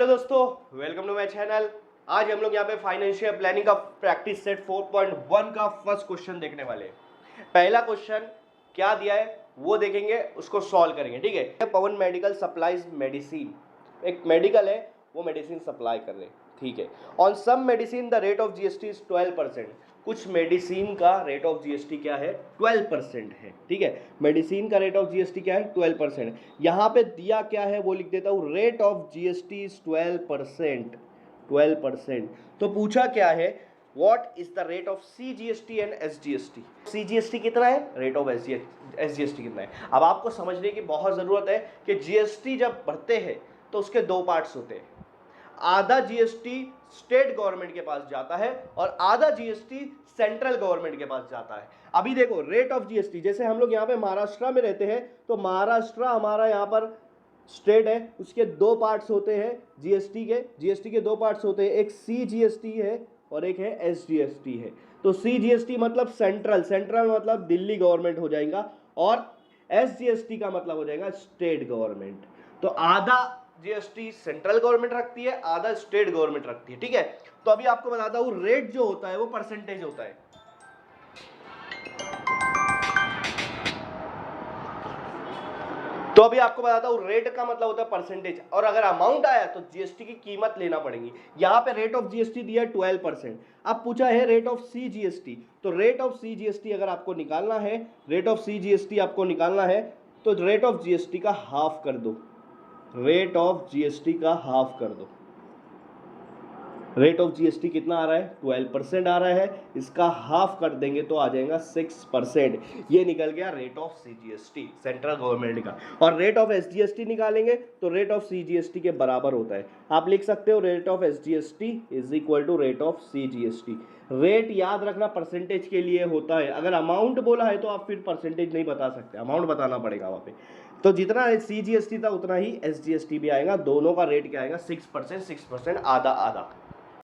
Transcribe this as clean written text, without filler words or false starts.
Hello दोस्तों, welcome to my channel. आज हम लोग यहाँ पे फाइनेंशियल प्लानिंग का प्रैक्टिस सेट 4.1 का फर्स्ट क्वेश्चन देखने वाले हैं। पहला क्वेश्चन क्या दिया है वो देखेंगे, उसको सॉल्व करेंगे। ठीक है, पवन मेडिकल सप्लाईज मेडिसिन, एक मेडिकल है वो मेडिसिन सप्लाई कर रहे हैं। ठीक है, on some medicine the rate of GST is 12%। कुछ मेडिसिन का रेट ऑफ जीएसटी क्या है? 12% है। ठीक है, मेडिसिन का रेट ऑफ जीएसटी क्या है? 12%। यहाँ पे दिया क्या है वो लिख देता हूँ, रेट ऑफ जीएसटी इज 12%। 12%। तो पूछा क्या है, what is the rate of CGST and SGST. CGST कितना है, रेट ऑफ एसजीएसटी कितना है। अब आपको समझने की बहुत जरूरत है कि जीएसटी जब बढ़ते हैं तो उसके दो पार्ट्स होते हैं। आधा जीएसटी स्टेट गवर्नमेंट के पास जाता है और आधा जीएसटी सेंट्रल गवर्नमेंट के पास जाता है। अभी देखो रेट ऑफ जीएसटी, जैसे हम लोग यहाँ पे महाराष्ट्र में रहते हैं तो महाराष्ट्र हमारा यहाँ पर स्टेट है, उसके दो पार्ट्स होते हैं जीएसटी के दो पार्ट्स होते हैं, एक सीजीएसटी है और एक है एसजीएसटी है। तो सीजीएसटी मतलब सेंट्रल मतलब दिल्ली गवर्नमेंट हो जाएगा और एसजीएसटी का मतलब हो जाएगा स्टेट गवर्नमेंट। तो आधा जीएसटी सेंट्रल गवर्नमेंट रखती है, आधा स्टेट गवर्नमेंट रखती है। ठीक है, तो अभी आपको बताता हूं, रेट जो होता है वो परसेंटेज होता है। तो अभी आपको बताता हूं, रेट का मतलब होता है परसेंटेज, और अगर अमाउंट आया तो जीएसटी की कीमत लेना पड़ेगी। यहां पे रेट ऑफ जीएसटी दिया है 12%। अब पूछा है रेट ऑफ सीजीएसटी, तो रेट ऑफ सीजीएसटी अगर आपको निकालना है, रेट ऑफ सीजीएसटी आपको निकालना है तो रेट ऑफ जीएसटी का हाफ कर दो, रेट ऑफ जीएसटी का हाफ कर दो। रेट ऑफ जीएसटी कितना आ रहा है? 12% आ रहा है, इसका हाफ कर देंगे तो आ जाएगा 6%। ये निकल गया rate of CGST central government का। और रेट ऑफ एसजीएसटी निकालेंगे तो रेट ऑफ सीजीएसटी के बराबर होता है। आप लिख सकते हो rate of SGST is equal to rate of CGST. Rate याद रखना परसेंटेज के लिए होता है, अगर अमाउंट बोला है तो आप फिर परसेंटेज नहीं बता सकते, अमाउंट बताना पड़ेगा वहाँ पे। तो जितना सीजीएसटी था उतना ही एसजीएसटी भी आएगा, दोनों का रेट क्या आएगा? 6%, 6% आधा आधा।